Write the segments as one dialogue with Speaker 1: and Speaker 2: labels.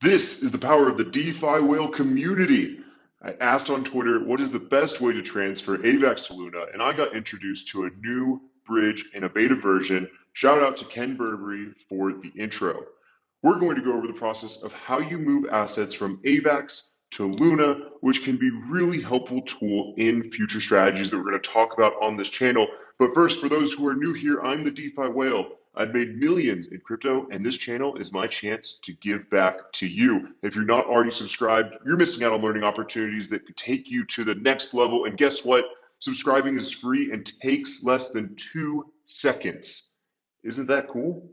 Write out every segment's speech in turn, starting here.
Speaker 1: This is the power of the DeFi whale community. I asked on Twitter, what is the best way to transfer AVAX to Luna? And I got introduced to a new bridge in a beta version. Shout out to Ken Burberry for the intro. We're going to go over the process of how you move assets from AVAX to Luna, which can be a really helpful tool in future strategies that we're going to talk about on this channel. But first, for those who are new here, I'm the DeFi whale. I've made millions in crypto, and this channel is my chance to give back to you. If you're not already subscribed, you're missing out on learning opportunities that could take you to the next level. And guess what? Subscribing is free and takes less than 2 seconds. Isn't that cool?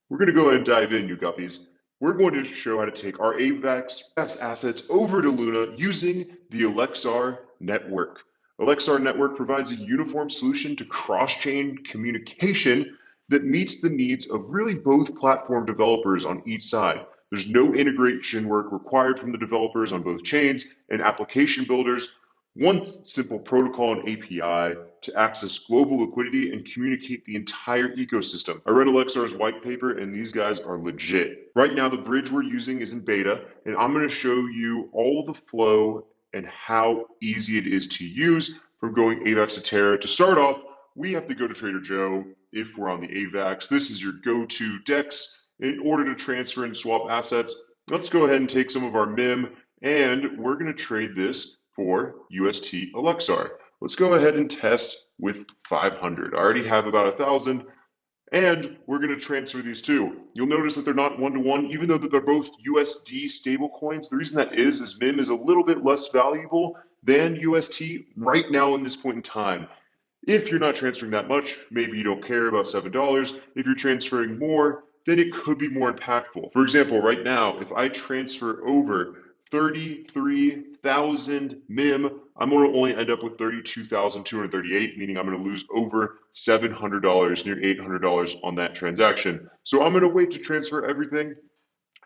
Speaker 1: We're going to go ahead and dive in, you guppies. We're going to show how to take our AVAX assets over to Luna using the Alexar Network. Alexar Network provides a uniform solution to cross-chain communication that meets the needs of really both platform developers on each side. There's no integration work required from the developers on both chains and application builders. One simple protocol and API to access global liquidity and communicate the entire ecosystem. I read Alexar's white paper and these guys are legit. Right now the bridge we're using is in beta and I'm going to show you all the flow and how easy it is to use from going AVAX to Terra. To start off, we have to go to TraderJOE if we're on the AVAX. This is your go-to DEX in order to transfer and swap assets. Let's go ahead and take some of our MIM and we're going to trade this for UST Alexar. Let's go ahead and test with 500. I already have about 1,000 and we're going to transfer these two. You'll notice that they're not one-to-one, even though that they're both USD stablecoins. The reason that is MIM is a little bit less valuable than UST right now in this point in time. If you're not transferring that much, maybe you don't care about $7. If you're transferring more, then it could be more impactful. For example, right now, if I transfer over 33,000 MIM, I'm going to only end up with 32,238, meaning I'm going to lose over $700, near $800 on that transaction. So I'm going to wait to transfer everything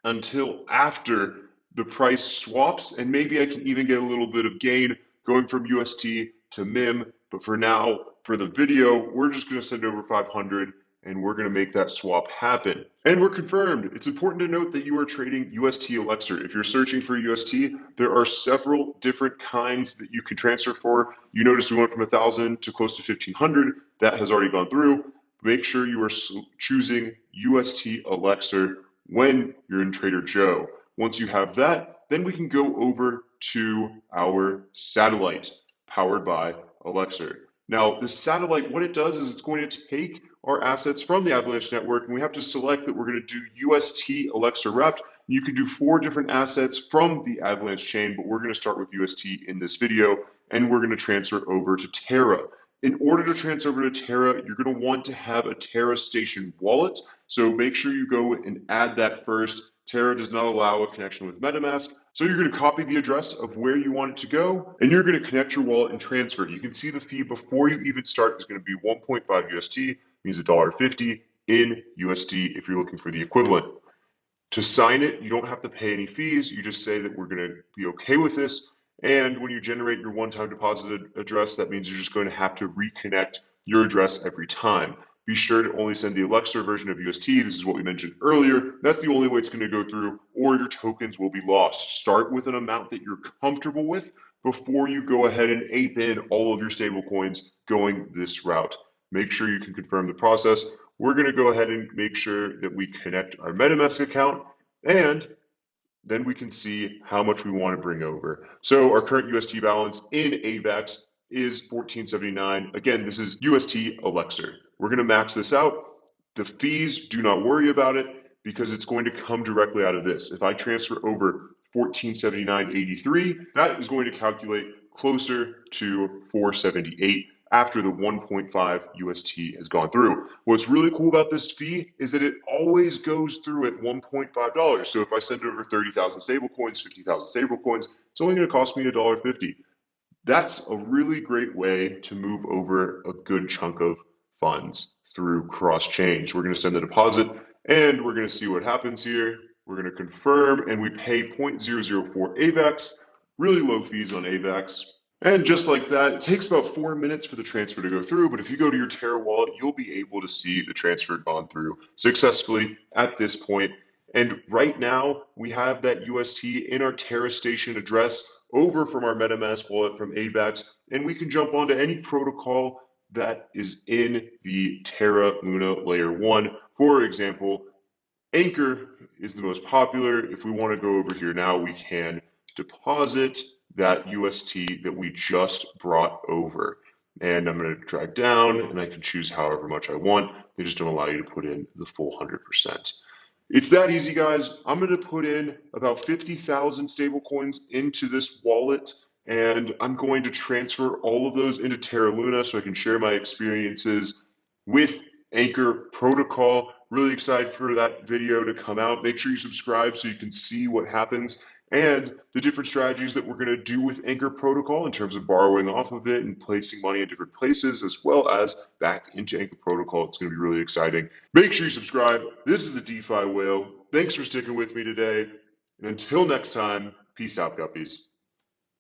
Speaker 1: until after the price swaps, and maybe I can even get a little bit of gain going from UST to MIM. But for now, for the video, we're just going to send over 500 and we're going to make that swap happen. And we're confirmed. It's important to note that you are trading UST Alexar. If you're searching for UST, there are several different kinds that you can transfer for. You notice we went from 1,000 to close to 1,500. That has already gone through. Make sure you are choosing UST Alexar when you're in TraderJOE. Once you have that, then we can go over to our satellite powered by Alexar. Now, this satellite, what it does is it's going to take our assets from the Avalanche Network, and we have to select that we're going to do UST Alexar wrapped. You can do 4 different assets from the Avalanche chain, but we're going to start with UST in this video, and we're going to transfer over to Terra. In order to transfer over to Terra, you're going to want to have a Terra Station wallet, so make sure you go and add that first. Terra does not allow a connection with MetaMask. So you're going to copy the address of where you want it to go, and you're going to connect your wallet and transfer. You can see the fee before you even start is going to be 1.5 UST, means $1.50 in USD if you're looking for the equivalent. To sign it, you don't have to pay any fees. You just say that we're going to be okay with this. And when you generate your one-time deposit address, that means you're just going to have to reconnect your address every time. Be sure to only send the Alexar version of UST. This is what we mentioned earlier. That's the only way it's going to go through, or your tokens will be lost. Start with an amount that you're comfortable with before you go ahead and ape in all of your stable coins going this route. Make sure you can confirm the process. We're going to go ahead and make sure that we connect our MetaMask account, and then we can see how much we want to bring over. So our current UST balance in AVAX is 1479. Again, this is UST Alexar. We're going to max this out. The fees, do not worry about it because it's going to come directly out of this. If I transfer over 1479.83, that is going to calculate closer to 478 after the 1.5 UST has gone through. What's really cool about this fee is that it always goes through at $1.5. So if I send over 30,000 stablecoins, 50,000 stablecoins, it's only going to cost me $1.50. That's a really great way to move over a good chunk of funds through cross-chain. We're going to send the deposit and we're going to see what happens here. We're going to confirm and we pay 0.004 AVAX, really low fees on AVAX. And just like that, it takes about 4 minutes for the transfer to go through, but if you go to your Terra wallet, you'll be able to see the transfer gone through successfully at this point. And right now, we have that UST in our Terra Station address over from our MetaMask wallet from AVAX, and we can jump onto any protocol that is in the Terra Luna Layer 1. For example, Anchor is the most popular. If we want to go over here now, we can deposit that UST that we just brought over. And I'm going to drag down, and I can choose however much I want. They just don't allow you to put in the full 100%. It's that easy, guys. I'm going to put in about 50,000 stablecoins into this wallet, and I'm going to transfer all of those into Terra Luna so I can share my experiences with Anchor Protocol. Really excited for that video to come out. Make sure you subscribe so you can see what happens and the different strategies that we're going to do with Anchor Protocol in terms of borrowing off of it and placing money in different places, as well as back into Anchor Protocol. It's going to be really exciting. Make sure you subscribe. This is the DeFi Whale. Thanks for sticking with me today. And until next time, peace out, guppies.